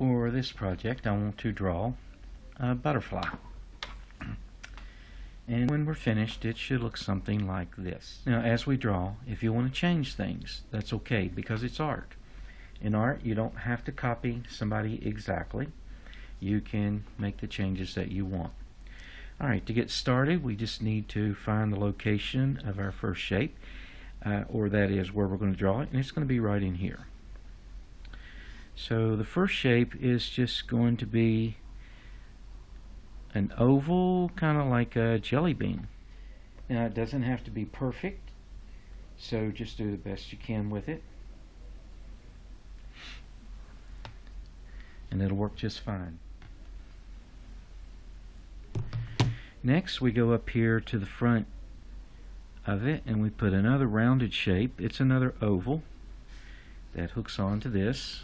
For this project, I want to draw a butterfly. And when we're finished, it should look something like this. Now, as we draw, if you want to change things, that's okay, because it's art. In art, you don't have to copy somebody exactly. You can make the changes that you want. Alright, to get started, we just need to find the location of our first shape, or that is where we're going to draw it, and it's going to be right in here. So the first shape is just going to be an oval, kind of like a jelly bean. Now, it doesn't have to be perfect, so just do the best you can with it, and it'll work just fine. Next, we go up here to the front of it and we put another rounded shape. It's another oval that hooks onto this,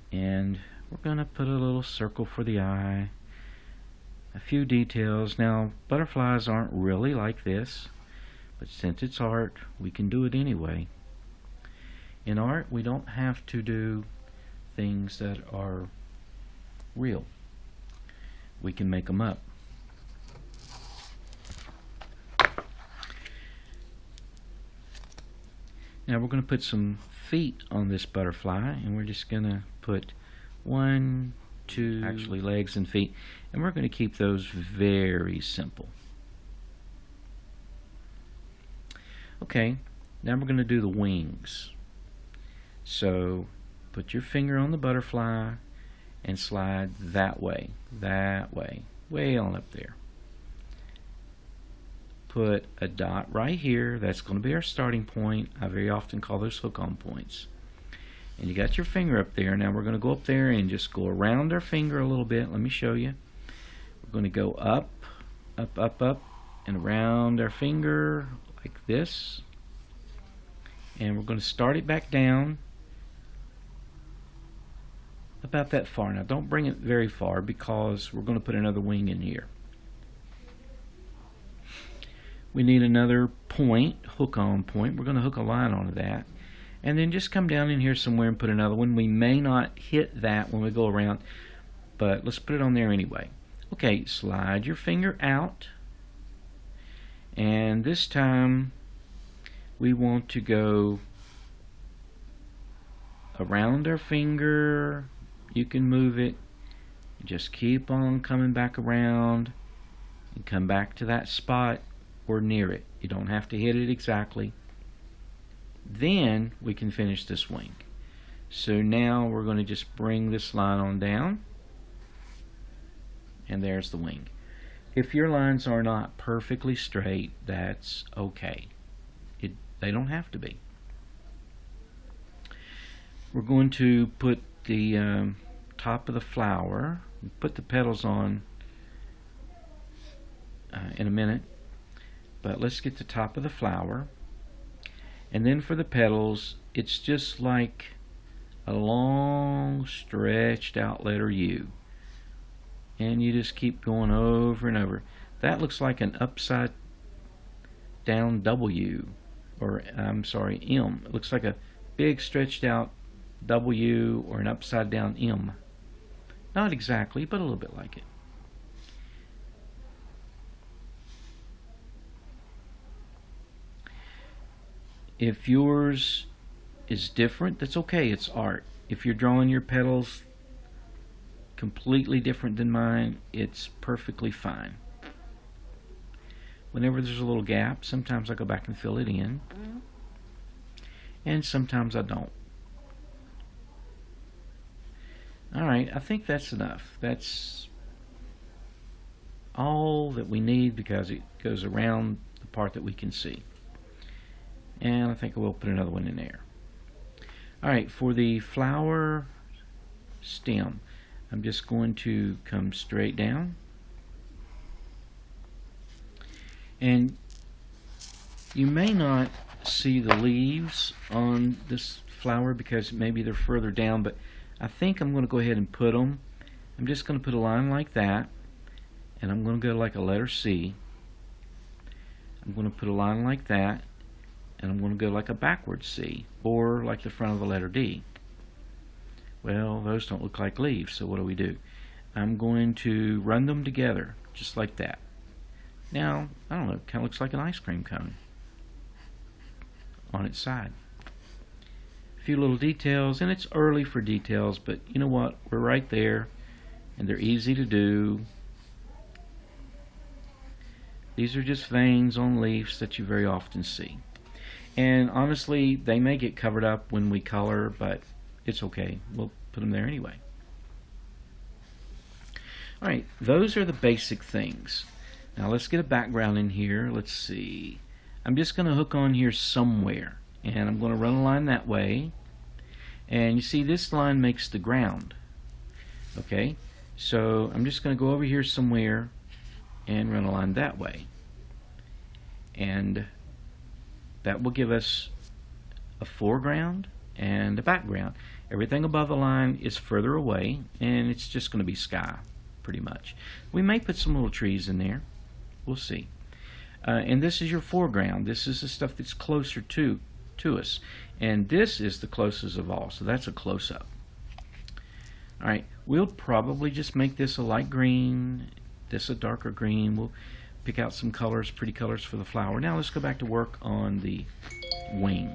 and we're going to put a little circle for the eye, a few details. Now, butterflies aren't really like this, but since it's art, we can do it anyway. In art, we don't have to do things that are real. We can make them up. Now we're going to put some feet on this butterfly, and we're just going to put 1, 2, actually legs and feet, and we're going to keep those very simple. Okay, now we're going to do the wings. So put your finger on the butterfly and slide that way, way on up there. Put a dot right here. That's going to be our starting point. I very often call those hook-on points. And you got your finger up there. Now we're going to go up there and just go around our finger a little bit. Let me show you. We're going to go up, up, up, up, and around our finger like this. And we're going to start it back down about that far. Now don't bring it very far, because we're going to put another wing in here. We need another point, hook-on point. We're going to hook a line onto that, and then just come down in here somewhere and put another one. We may not hit that when we go around, but let's put it on there anyway. Okay, slide your finger out, and this time we want to go around our finger. You can move it. Just keep on coming back around and come back to that spot or near it. You don't have to hit it exactly. Then we can finish this wing. So now we're going to just bring this line on down, and there's the wing. If your lines are not perfectly straight, that's okay. They don't have to be. We're going to put the top of the flower, put the petals on in a minute. But let's get the top of the flower, and then for the petals, it's just like a long stretched out letter U, and you just keep going over and over. That looks like an upside down W, or I'm sorry, M. It looks like a big stretched out W or an upside down M. Not exactly, but a little bit like it. If yours is different, that's okay, it's art. If you're drawing your petals completely different than mine, it's perfectly fine. Whenever there's a little gap, sometimes I go back and fill it in, and sometimes I don't. Alright, I think that's enough. That's all that we need, because it goes around the part that we can see. And I think we'll put another one in there. Alright, for the flower stem, I'm just going to come straight down. And you may not see the leaves on this flower because maybe they're further down, but I think I'm going to go ahead and put them. I'm just going to put a line like that, and I'm going to go like a letter C. I'm going to put a line like that, and I'm going to go like a backwards C, or like the front of the letter D. Well, those don't look like leaves, so what do? I'm going to run them together, just like that. Now, I don't know, it kind of looks like an ice cream cone on its side. A few little details, and it's early for details, but you know what? We're right there, and they're easy to do. These are just veins on leaves that you very often see. And honestly, they may get covered up when we color, but it's okay. We'll put them there anyway. Alright, those are the basic things. Now let's get a background in here. Let's see. I'm just going to hook on here somewhere, and I'm going to run a line that way. And you see this line makes the ground. Okay, so I'm just going to go over here somewhere and run a line that way. And that will give us a foreground and a background. Everything above the line is further away, and it's just going to be sky, pretty much. We may put some little trees in there. We'll see. And this is your foreground. This is the stuff that's closer to us. And this is the closest of all, so that's a close-up. Alright, we'll probably just make this a light green, this a darker green. We'll pick out some colors, pretty colors for the flower. Now let's go back to work on the wing.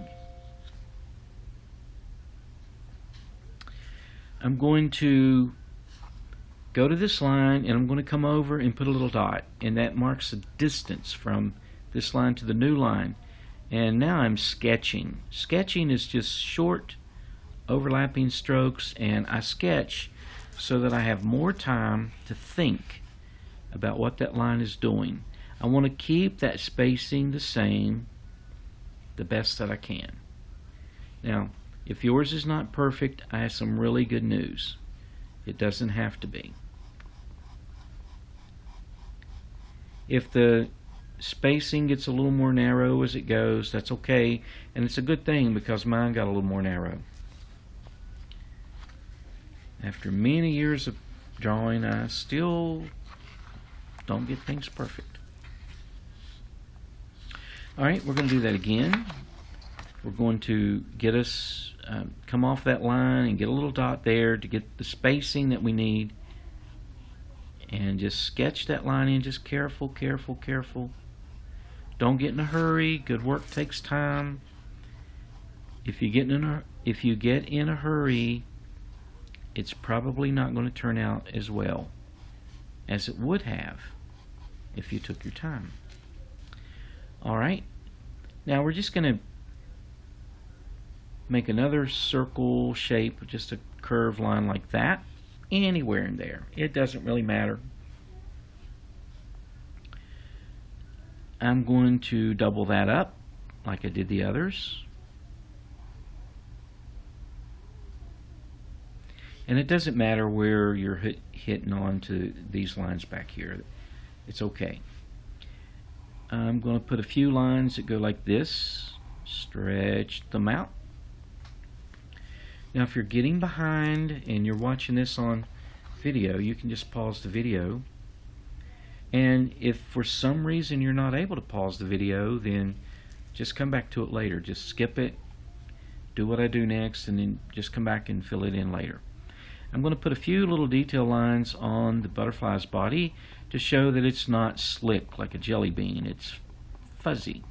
I'm going to go to this line, and I'm going to come over and put a little dot, and that marks the distance from this line to the new line. And now I'm sketching. Sketching is just short overlapping strokes, and I sketch so that I have more time to think about what that line is doing. I want to keep that spacing the same, the best that I can. Now, if yours is not perfect, I have some really good news. It doesn't have to be. If the spacing gets a little more narrow as it goes, that's okay, and it's a good thing because mine got a little more narrow. After many years of drawing, I still don't get things perfect. Alright, we're going to do that again. We're going to get us, come off that line and get a little dot there to get the spacing that we need. And just sketch that line in, just careful, careful, careful. Don't get in a hurry. Good work takes time. If you get in a hurry, it's probably not going to turn out as well as it would have if you took your time. Alright, now we're just going to make another circle shape, just a curved line like that, anywhere in there. It doesn't really matter. I'm going to double that up like I did the others. And it doesn't matter where you're hitting onto these lines back here. It's okay. I'm going to put a few lines that go like this, stretch them out. Now if you're getting behind and you're watching this on video, you can just pause the video. And if for some reason you're not able to pause the video, then just come back to it later. Just skip it, do what I do next, and then just come back and fill it in later. I'm going to put a few little detail lines on the butterfly's body to show that it's not slick like a jelly bean. It's fuzzy.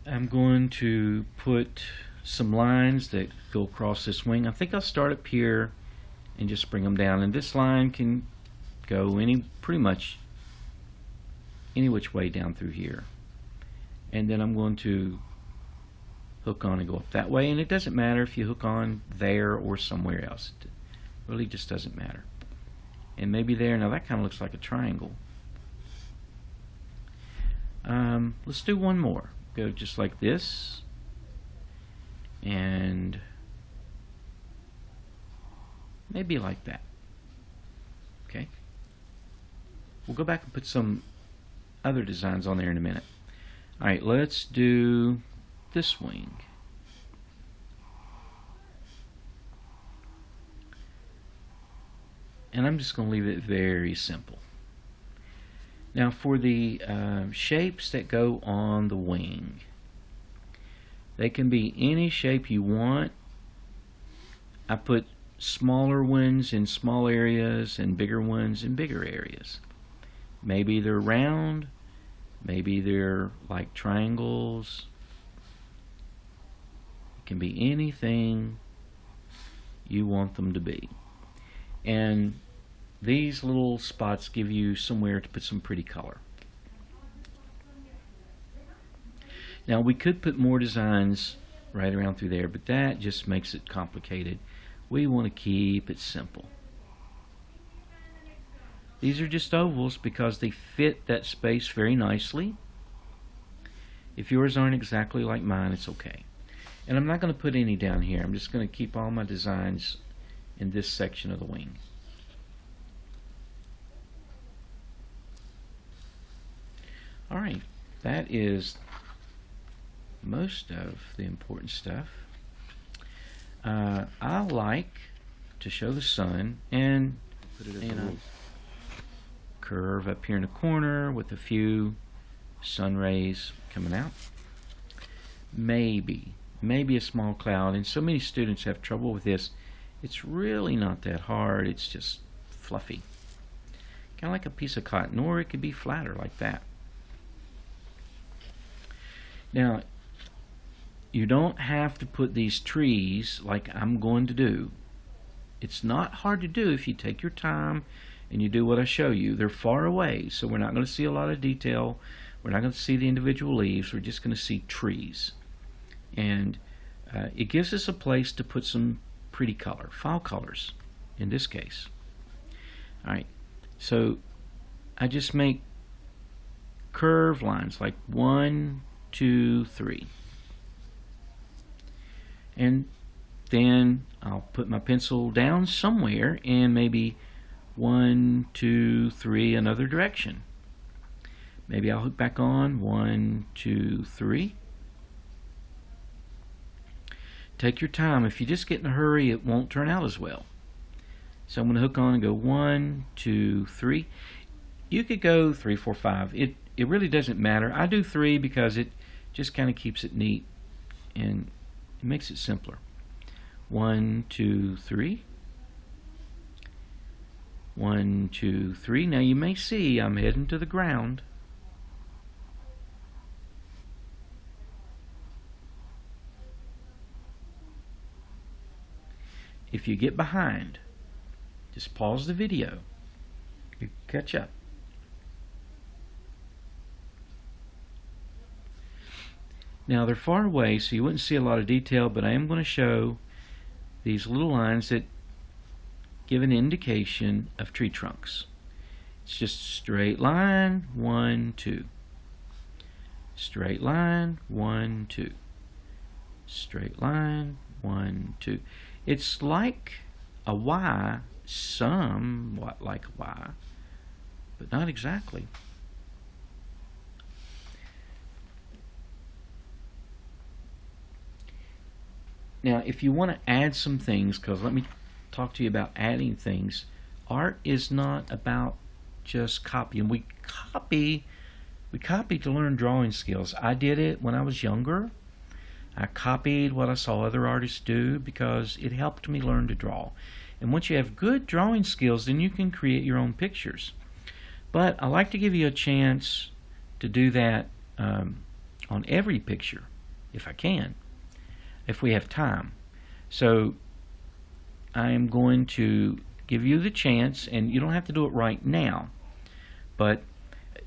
I'm going to put some lines that go across this wing. I think I'll start up here and just bring them down, and this line can go pretty much any which way down through here. And then I'm going to hook on and go up that way, and it doesn't matter if you hook on there or somewhere else. It really just doesn't matter. And maybe there. Now that kind of looks like a triangle. Let's do one more. Go just like this, and maybe like that. Okay, we'll go back and put some other designs on there in a minute. Alright, let's do this wing. And I'm just going to leave it very simple. Now for the shapes that go on the wing, they can be any shape you want. I put smaller ones in small areas and bigger ones in bigger areas. Maybe they're round, maybe they're like triangles. It can be anything you want them to be. And these little spots give you somewhere to put some pretty color. Now we could put more designs right around through there, but that just makes it complicated. We want to keep it simple. These are just ovals because they fit that space very nicely. If yours aren't exactly like mine, it's okay. And I'm not going to put any down here. I'm just going to keep all my designs in this section of the wing. Alright, that is most of the important stuff. I like to show the sun and put it in a curve up here in the corner with a few sun rays coming out. Maybe a small cloud, and so many students have trouble with this. It's really not that hard, it's just fluffy. Kind of like a piece of cotton, or it could be flatter like that. Now, you don't have to put these trees like I'm going to do. It's not hard to do if you take your time and you do what I show you. They're far away, so we're not going to see a lot of detail. We're not going to see the individual leaves. We're just going to see trees. And it gives us a place to put some pretty color, fall colors in this case. Alright, so I just make curved lines like 1, 2, 3. And then I'll put my pencil down somewhere and maybe 1, 2, 3 another direction. Maybe I'll hook back on 1, 2, 3. Take your time. If you just get in a hurry, it won't turn out as well. So I'm going to hook on and go 1, 2, 3. You could go 3, 4, 5. It really doesn't matter. I do 3 because it just kind of keeps it neat and it makes it simpler. 1, 2, 3. 1, 2, 3. Now you may see I'm heading to the ground. If you get behind, just pause the video. You catch up. Now they're far away, so you wouldn't see a lot of detail, but I am going to show these little lines that give an indication of tree trunks. It's just a straight line, 1, 2. Straight line, 1, 2. Straight line, 1, 2. It's like a Y, somewhat like a Y, but not exactly. Now, if you want to add some things, because let me talk to you about adding things. Art is not about just copying. We copy to learn drawing skills. I did it when I was younger. I copied what I saw other artists do because it helped me learn to draw. And once you have good drawing skills, then you can create your own pictures. But I like to give you a chance to do that on every picture, if I can, if we have time. So I am going to give you the chance, and you don't have to do it right now, but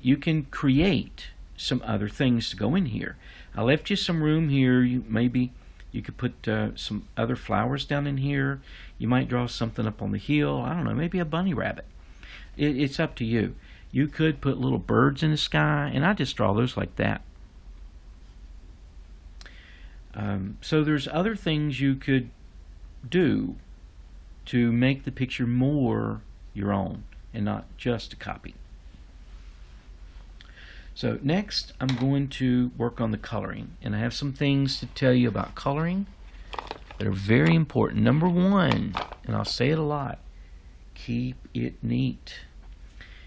you can create some other things to go in here. I left you some room here. Maybe you could put some other flowers down in here. You might draw something up on the hill. I don't know, maybe a bunny rabbit. It's up to you. You could put little birds in the sky, and I just draw those like that. So there's other things you could do to make the picture more your own and not just a copy. So next I'm going to work on the coloring, and I have some things to tell you about coloring that are very important. Number one, and I'll say it a lot, Keep it neat.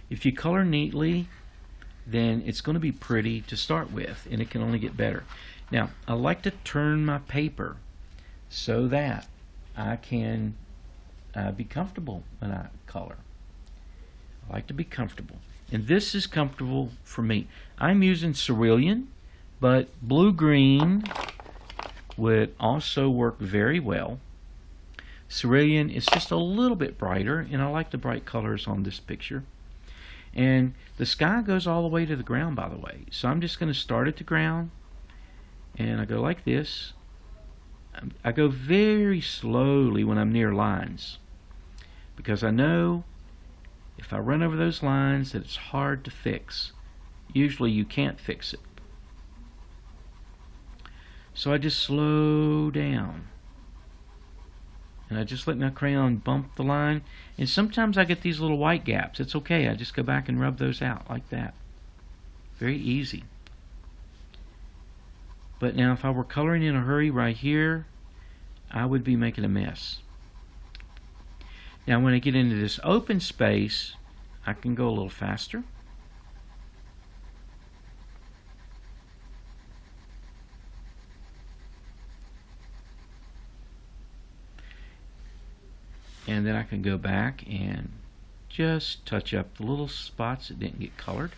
If you color neatly, then it's going to be pretty to start with, and it can only get better. Now, I like to turn my paper so that I can be comfortable when I color. I like to be comfortable, and this is comfortable for me. I'm using cerulean, but blue-green would also work very well. Cerulean is just a little bit brighter, and I like the bright colors on this picture. And the sky goes all the way to the ground, by the way. So I'm just going to start at the ground, and I go like this. I go very slowly when I'm near lines, because I know if I run over those lines that it's hard to fix. Usually you can't fix it. So I just slow down, and I just let my crayon bump the line, and sometimes I get these little white gaps. It's okay, I just go back and rub those out like that. Very easy. But now if I were coloring in a hurry right here, I would be making a mess. Now when I get into this open space, I can go a little faster. And then I can go back and just touch up the little spots that didn't get colored.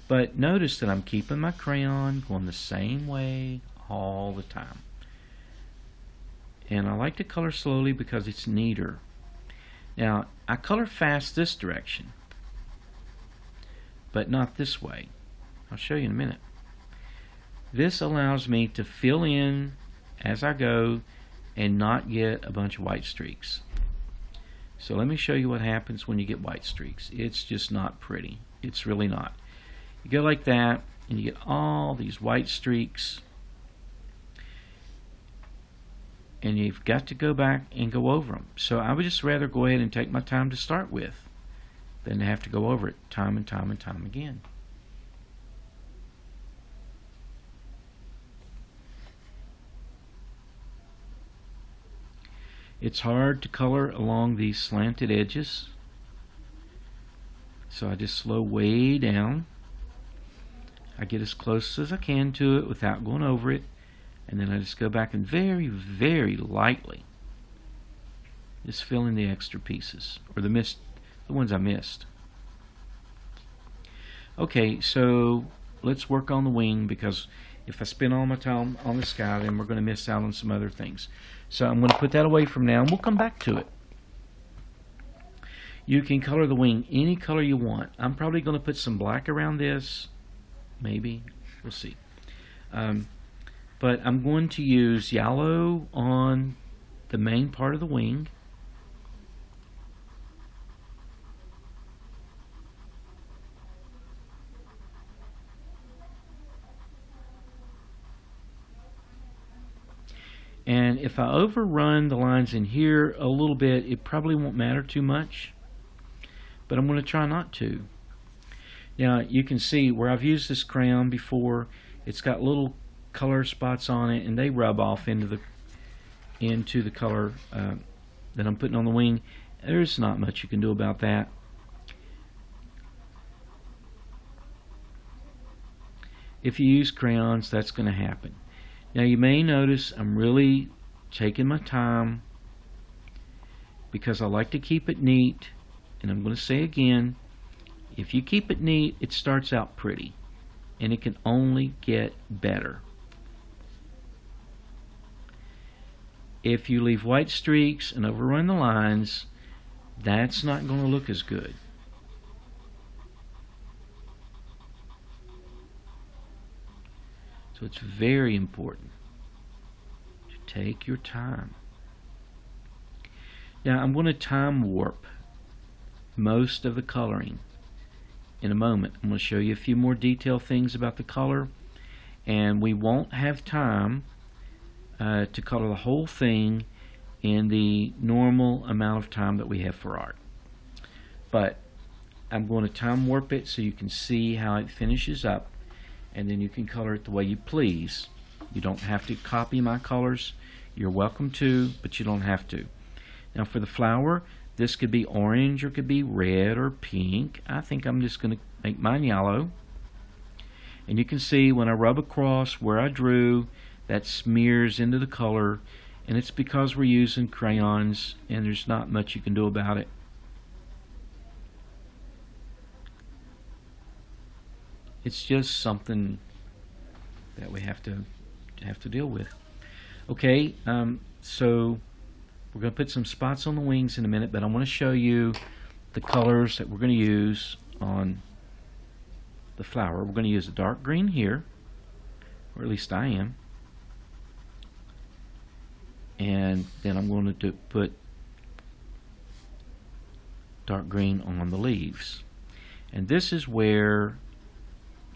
But notice that I'm keeping my crayon going the same way all the time. And I like to color slowly because it's neater. Now, I color fast this direction, but not this way. I'll show you in a minute. This allows me to fill in as I go and not get a bunch of white streaks. So let me show you what happens when you get white streaks. It's just not pretty. It's really not. You go like that, and you get all these white streaks, and you've got to go back and go over them. So I would just rather go ahead and take my time to start with than to have to go over it time and time and time again. It's hard to color along these slanted edges, so I just slow way down. I get as close as I can to it without going over it, and then I just go back and very, very lightly just fill in the extra pieces, or the ones I missed. Okay, so let's work on the wing, because if I spend all my time on the sky, then we're going to miss out on some other things. So I'm going to put that away from now, and we'll come back to it. You can color the wing any color you want. I'm probably going to put some black around this. Maybe. We'll see. But I'm going to use yellow on the main part of the wing. And if I overrun the lines in here a little bit, it probably won't matter too much, but I'm going to try not to. Now you can see where I've used this crayon before, it's got little color spots on it, and they rub off into the color that I'm putting on the wing. There's not much you can do about that. If you use crayons, that's going to happen. Now you may notice I'm really taking my time because I like to keep it neat, and I'm going to say again, if you keep it neat, it starts out pretty, and it can only get better. If you leave white streaks and overrun the lines, that's not going to look as good. So it's very important to take your time. Now I'm going to time warp most of the coloring in a moment. I'm going to show you a few more detailed things about the color, and we won't have time to color the whole thing in the normal amount of time that we have for art. But I'm going to time warp it so you can see how it finishes up, and then you can color it the way you please. You don't have to copy my colors. You're welcome to, but you don't have to. Now for the flower, This could be orange or it could be red or pink. I think I'm just going to make mine yellow. And you can see when I rub across where I drew, that smears into the color, and it's because we're using crayons and there's not much you can do about it. It's just something that we have to deal with. Okay, so we're going to put some spots on the wings in a minute, but I want to show you the colors that we're going to use on the flower. We're going to use a dark green here, or at least I am, and then I'm going to put dark green on the leaves, and this is where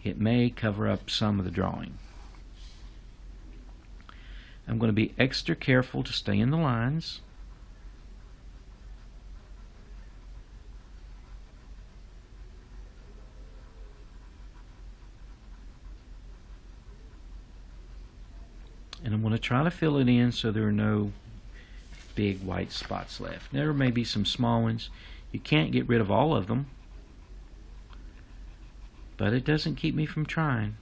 it may cover up some of the drawing. I'm going to be extra careful to stay in the lines. And I'm going to try to fill it in so there are no big white spots left. There may be some small ones. You can't get rid of all of them, but it doesn't keep me from trying.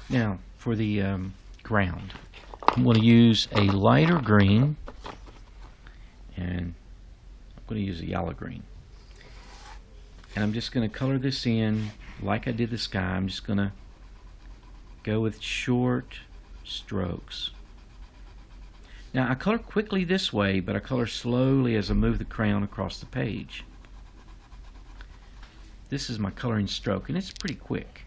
Now, for the ground, I'm going to use a lighter green, and I'm going to use a yellow green. And I'm just going to color this in like I did the sky. I'm just going to go with short strokes. Now, I color quickly this way, but I color slowly as I move the crayon across the page. This is my coloring stroke, and it's pretty quick.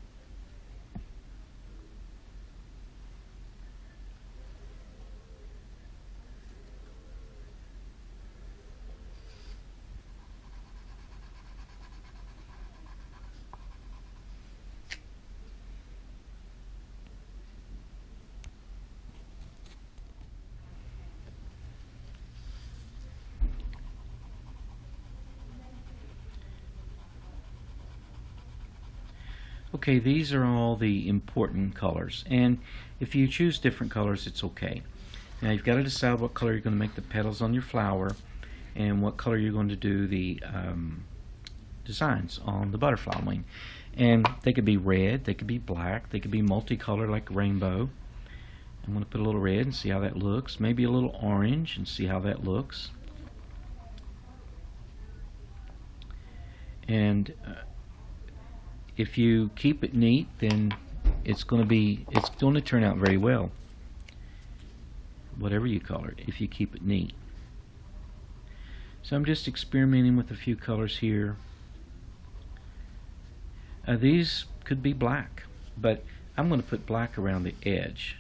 Okay, these are all the important colors, and if you choose different colors, it's okay. Now you've got to decide what color you're going to make the petals on your flower and what color you're going to do the designs on the butterfly wing. And they could be red, they could be black, they could be multicolored like a rainbow. I'm going to put a little red and see how that looks, maybe a little orange and see how that looks. And if you keep it neat, then it's going to turn out very well, whatever you color it, if you keep it neat. So I'm just experimenting with a few colors here. These could be black, but I'm going to put black around the edge.